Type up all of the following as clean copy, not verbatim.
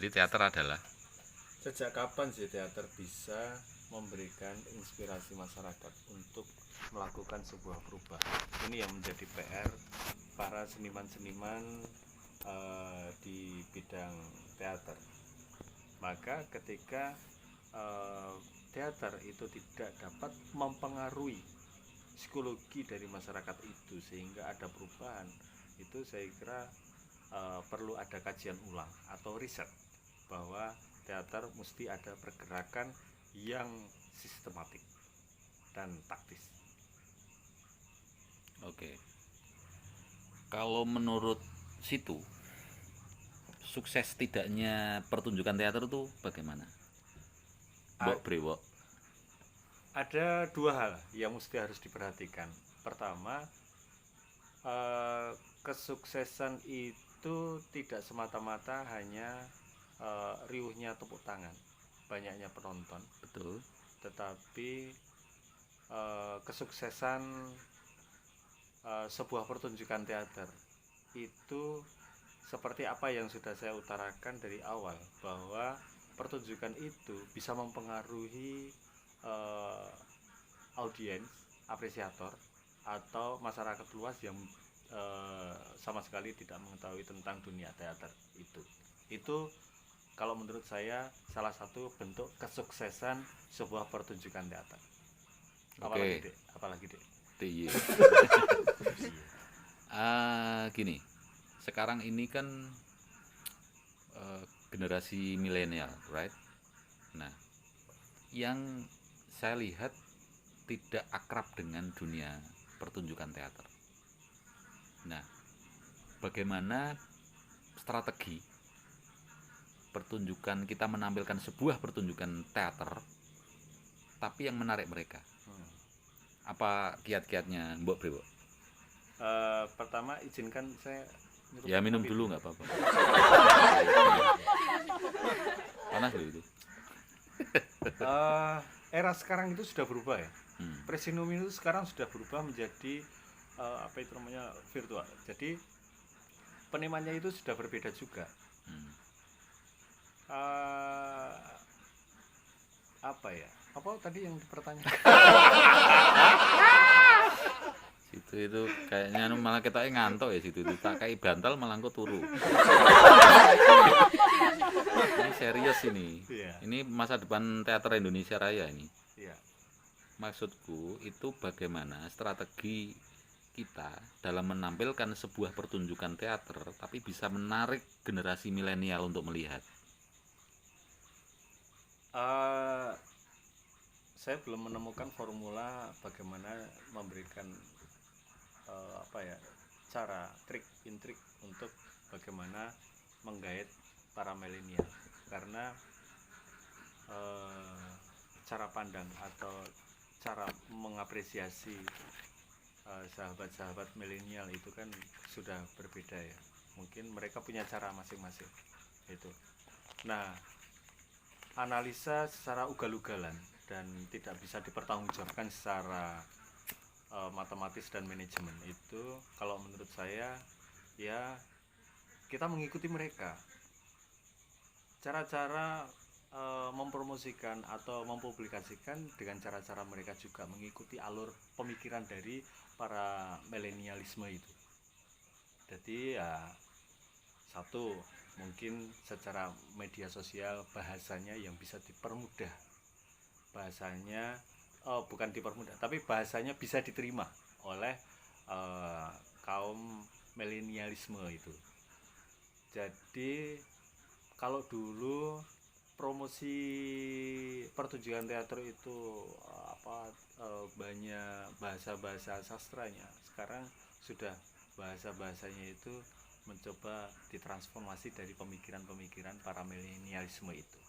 Jadi teater adalah Sejak kapan sih teater bisa memberikan inspirasi masyarakat untuk melakukan sebuah perubahan? Ini yang menjadi PR para seniman-seniman di bidang teater. Maka ketika teater itu tidak dapat mempengaruhi psikologi dari masyarakat itu sehingga ada perubahan, itu saya kira perlu ada kajian ulang atau riset bahwa teater mesti ada pergerakan yang sistematik dan taktis. Oke. Kalau menurut situ sukses tidaknya pertunjukan teater itu bagaimana? Mbok Brewok. Ada dua hal yang mesti harus diperhatikan. Pertama, kesuksesan itu tidak semata-mata hanya riuhnya tepuk tangan, banyaknya penonton, Betul. tetapi kesuksesan sebuah pertunjukan teater itu seperti apa yang sudah saya utarakan dari awal, bahwa pertunjukan itu bisa mempengaruhi audiens, apresiator, atau masyarakat luas yang sama sekali tidak mengetahui tentang dunia teater itu. Itu kalau menurut saya salah satu bentuk kesuksesan sebuah pertunjukan teater. Oke. Apalagi dek. Iya. Gini. Sekarang ini kan generasi milenial, right? Nah, yang saya lihat tidak akrab dengan dunia pertunjukan teater. Nah, bagaimana strategi pertunjukan kita menampilkan sebuah pertunjukan teater tapi yang menarik mereka? Apa kiat-kiatnya Mbok Brewo? Pertama izinkan saya Ya minum dulu nggak apa-apa. Panas loh itu. Era sekarang itu sudah berubah ya. Presidium itu sekarang sudah berubah menjadi apa itu namanya virtual. Jadi penemannya itu sudah berbeda juga. Apa ya? Apa tadi yang dipertanyakan? Itu kayaknya malah kita ngantuk ya situ. Tak kayak bantal malah kok turu. Ini serius ini. Iya. Ini masa depan teater Indonesia Raya ini. Iya. Maksudku itu bagaimana strategi kita dalam menampilkan sebuah pertunjukan teater tapi bisa menarik generasi milenial untuk melihat. Saya belum menemukan formula bagaimana memberikan cara trik untuk bagaimana menggait para milenial, karena cara pandang atau cara mengapresiasi sahabat-sahabat milenial itu kan sudah berbeda ya. Mungkin mereka punya cara masing-masing itu. Nah, analisa secara ugal-ugalan dan tidak bisa dipertanggungjawabkan secara matematis dan manajemen itu, kalau menurut saya ya kita mengikuti mereka. Cara-cara mempromosikan atau mempublikasikan dengan cara-cara mereka juga mengikuti alur pemikiran dari para milenialisme itu. Jadi ya satu, mungkin secara media sosial bahasanya yang bisa dipermudah, bahasanya bukan dipermudah tapi bahasanya bisa diterima oleh kaum milenialisme itu. Jadi kalau dulu promosi pertunjukan teater itu banyak bahasa-bahasa sastranya, sekarang sudah bahasa-bahasanya itu mencoba ditransformasi dari pemikiran-pemikiran para milenialisme itu.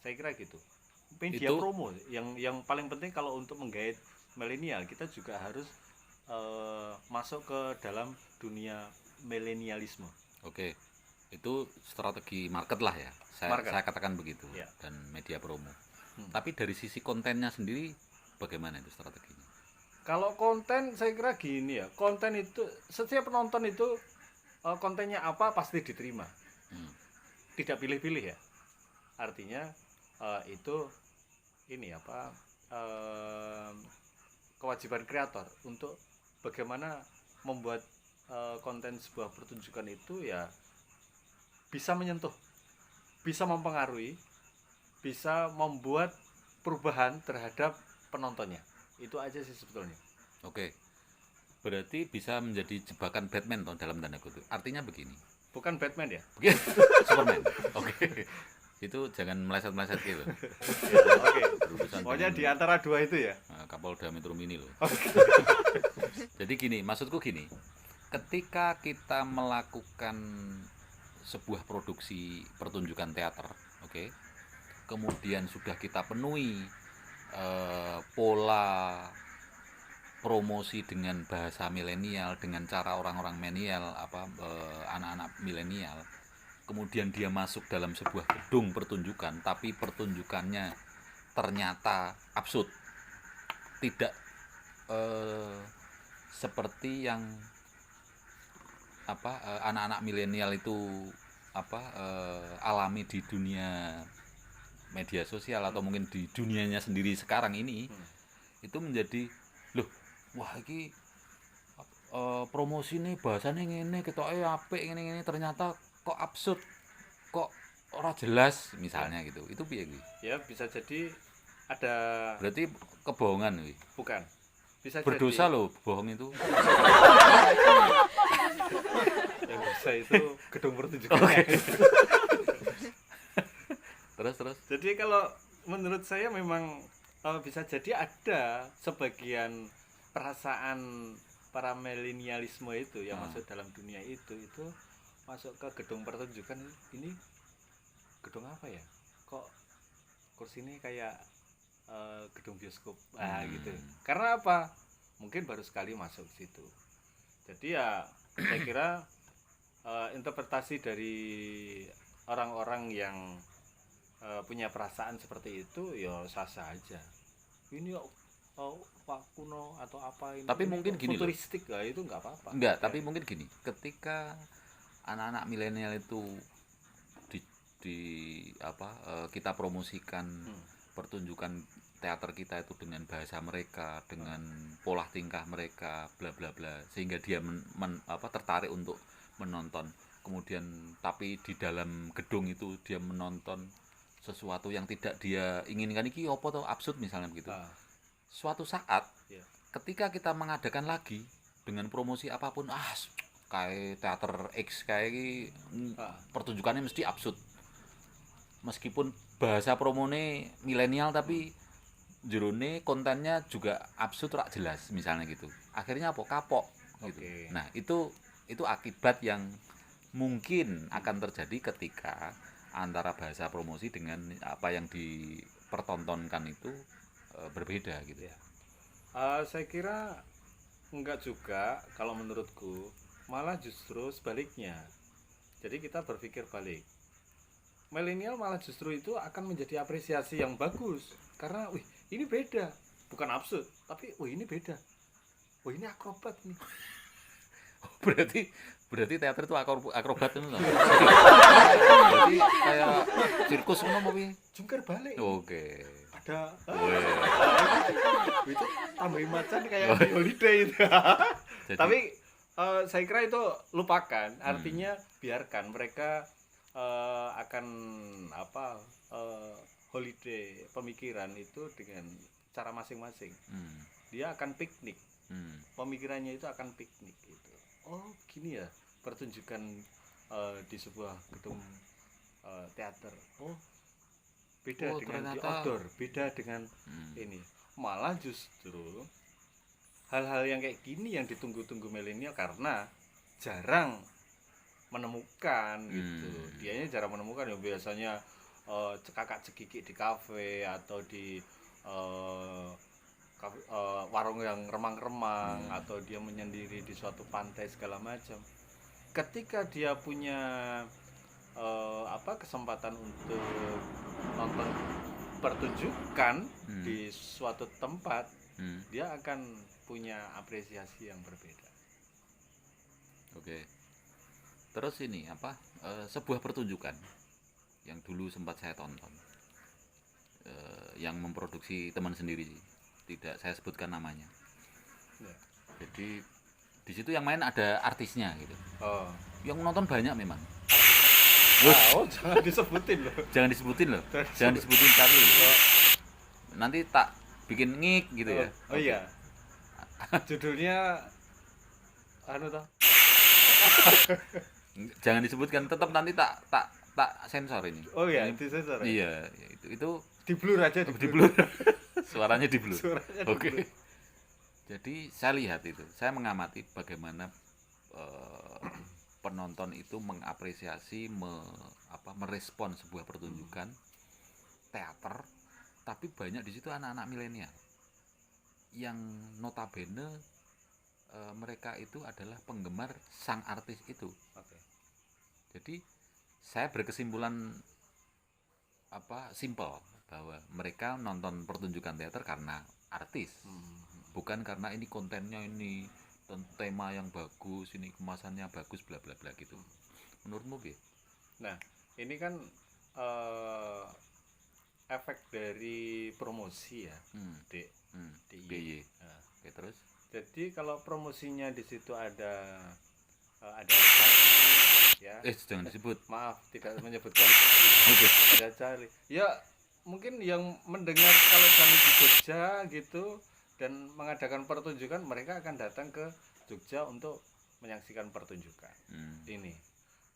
Saya kira gitu. Media Itu promo yang paling penting kalau untuk menggait milenial, kita juga harus masuk ke dalam dunia milenialisme. oke. Itu strategi market lah ya. Saya katakan begitu Ya. Dan media promo. Tapi dari sisi kontennya sendiri bagaimana itu strateginya? Kalau konten saya kira gini ya. Konten itu setiap penonton itu kontennya apa pasti diterima. tidak pilih-pilih ya. Artinya itu ini apa kewajiban kreator untuk bagaimana membuat konten sebuah pertunjukan itu ya bisa menyentuh, bisa mempengaruhi, bisa membuat perubahan terhadap penontonnya. Itu aja sih sebetulnya. Oke. Berarti bisa menjadi jebakan Batman toh dalam tanda kutip. Artinya begini. Bukan Batman ya? Superman. Oke. Itu jangan meleset-meleset gitu. Oke. Berurusan Pokoknya dengan di antara dua itu ya. Kapolda Metro Mini loh. Jadi gini, maksudku gini. Ketika kita melakukan sebuah produksi pertunjukan teater, oke. Kemudian sudah kita penuhi pola promosi dengan bahasa milenial, dengan cara orang-orang milenial, anak-anak milenial. Kemudian dia masuk dalam sebuah gedung pertunjukan, tapi pertunjukannya ternyata absurd, tidak seperti yang anak-anak milenial itu alami di dunia media sosial atau mungkin di dunianya sendiri sekarang ini. Itu menjadi loh, wah iki promosi nih bahasanya ngene ketoke apik ngene ternyata kok absurd, kok ora jelas misalnya gitu. Itu piye kuwi? Ya bisa jadi ada. Berarti kebohongan kuwi. Bukan. Bisa Berdosa jadi, loh bohong itu. yang dosa itu gedung pertunjukan. Terus. Jadi kalau menurut saya memang bisa jadi ada sebagian perasaan para milenialisme itu yang masuk dalam dunia itu masuk ke gedung pertunjukan. Ini gedung apa ya? Kok kursi ini kayak gedung bioskop gitu. Karena apa? Mungkin baru sekali masuk situ. Jadi ya saya kira interpretasi dari orang-orang yang punya perasaan seperti itu ya sah-sah aja. Ini Pak kuno atau apa ini? Tapi mungkin gini loh. Futuristik lah itu nggak apa-apa. Enggak, tapi mungkin gini, ketika anak-anak milenial itu kita promosikan pertunjukan teater kita itu dengan bahasa mereka, dengan pola tingkah mereka, bla bla bla, sehingga dia tertarik untuk menonton. Kemudian tapi di dalam gedung itu dia menonton sesuatu yang tidak dia inginkan, iki apa tuh absurd misalnya begitu. Suatu saat ketika kita mengadakan lagi dengan promosi apapun, kayak teater X kayak pertunjukannya mesti absurd. Meskipun bahasa promone milenial tapi jerone kontennya juga absurd, rak jelas misalnya gitu. Akhirnya apa? Kapok gitu. Nah, itu akibat yang mungkin akan terjadi ketika antara bahasa promosi dengan apa yang dipertontonkan itu berbeda gitu ya. Saya kira enggak juga, kalau menurutku malah justru sebaliknya. Jadi kita berpikir balik. Milenial malah justru itu akan menjadi apresiasi yang bagus karena wih, ini beda, bukan absurd, tapi wih ini beda. Wih ini akrobat nih. Berarti teater itu akrobat itu loh. Berarti kayak sirkus ngono apa piye? Jungkir balik. Oke. Ada itu tambahin macan kayak di holiday itu. Tapi saya kira itu lupakan, artinya biarkan mereka akan holiday pemikiran itu dengan cara masing-masing. Dia akan piknik. Pemikirannya itu akan piknik gitu. Oh gini ya pertunjukan di sebuah gedung teater. Oh beda dengan ternyata di outdoor, beda dengan ini. Malah justru hal-hal yang kayak gini yang ditunggu-tunggu milenial karena jarang menemukan gitu. Dianya jarang menemukan, ya biasanya cekakak cekikik di kafe atau di warung yang remang-remang atau dia menyendiri di suatu pantai segala macam. Ketika dia punya kesempatan untuk nonton pertunjukan di suatu tempat, dia akan punya apresiasi yang berbeda. Oke. Terus ini sebuah pertunjukan yang dulu sempat saya tonton, yang memproduksi teman sendiri, tidak saya sebutkan namanya. Ya. Jadi di situ yang main ada artisnya gitu, Oh. yang nonton banyak memang. Jangan disebutin loh. Jangan disebutin loh, Jangan jangan disebutin Charlie loh. Oh. Nanti tak bikin ngik gitu ya. Oh iya. Judulnya anu toh. Jangan disebutkan, tetap nanti tak sensor ini. Oh iya, itu sensor. Iya, itu Di blur aja, di blur. Suaranya di blur. Suaranya di Oke. blur. Jadi saya lihat itu, saya mengamati bagaimana penonton itu mengapresiasi, merespon sebuah pertunjukan teater, tapi banyak di situ anak-anak milenial yang notabene mereka itu adalah penggemar sang artis itu. Oke. Jadi saya berkesimpulan simple bahwa mereka nonton pertunjukan teater karena artis, bukan karena ini kontennya, ini tema yang bagus, ini kemasannya bagus, bla bla bla gitu. Menurutmu Bi? Nah, ini kan efek dari promosi ya, Dek. DIY. Nah, Oke, terus? jadi kalau promosinya di situ ada Charlie, ya. Jangan disebut. Maaf, tidak menyebutkan. Oke. Ada Charlie. Ya, mungkin yang mendengar kalau kami di Jogja gitu dan mengadakan pertunjukan, mereka akan datang ke Jogja untuk menyaksikan pertunjukan. Ini.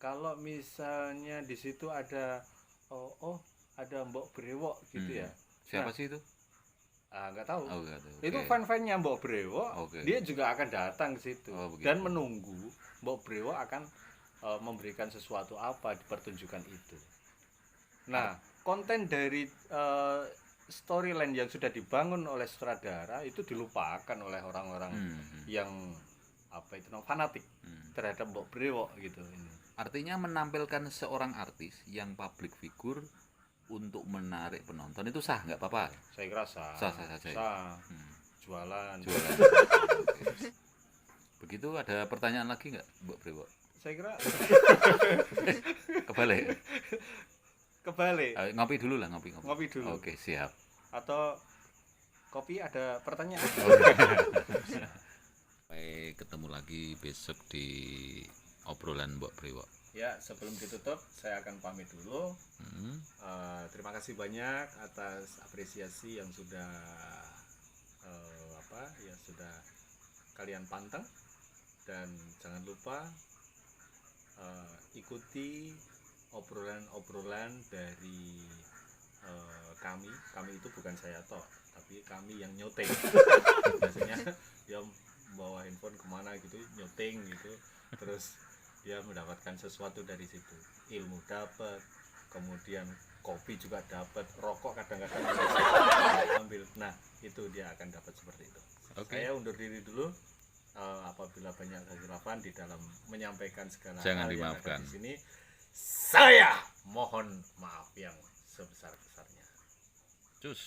Kalau misalnya di situ ada ada Mbok Brewok gitu ya. Siapa sih itu? Nggak tahu. Oh, nggak tahu. Itu Oke. fan-fannya Mbok Brewok, Oke. dia juga akan datang ke situ Oh, begitu. dan menunggu Mbok Brewok akan memberikan sesuatu apa di pertunjukan itu. Nah, konten dari storyline yang sudah dibangun oleh sutradara itu dilupakan oleh orang-orang yang fanatik terhadap Mbok Brewok gitu ini. Artinya menampilkan seorang artis yang public figure untuk menarik penonton itu sah, nggak apa-apa? Saya kira sah. Sah saja. Jualan. Begitu, ada pertanyaan lagi nggak, Mbak Brewok? Saya kira kebalik. Ngopi dulu lah, ngopi. Ngopi dulu. Oke, siap. Atau kopi, ada pertanyaan? Sampai ketemu lagi besok di obrolan Mbak Brewok. Ya, sebelum ditutup saya akan pamit dulu. Terima kasih banyak atas apresiasi yang sudah sudah kalian panteng, dan jangan lupa ikuti obrolan dari kami itu bukan saya toh, tapi kami yang nyoteng. Biasanya dia bawa handphone kemana gitu, nyoteng gitu, terus dia mendapatkan sesuatu dari situ, ilmu dapat, kemudian kopi juga dapat, rokok kadang-kadang ambil. Nah, itu dia akan dapat seperti itu. Oke. Saya undur diri dulu. Apabila banyak kesilapan di dalam menyampaikan segala Jangan hal yang dimaafkan. ada di sini, saya mohon maaf yang sebesar-besarnya. Cus.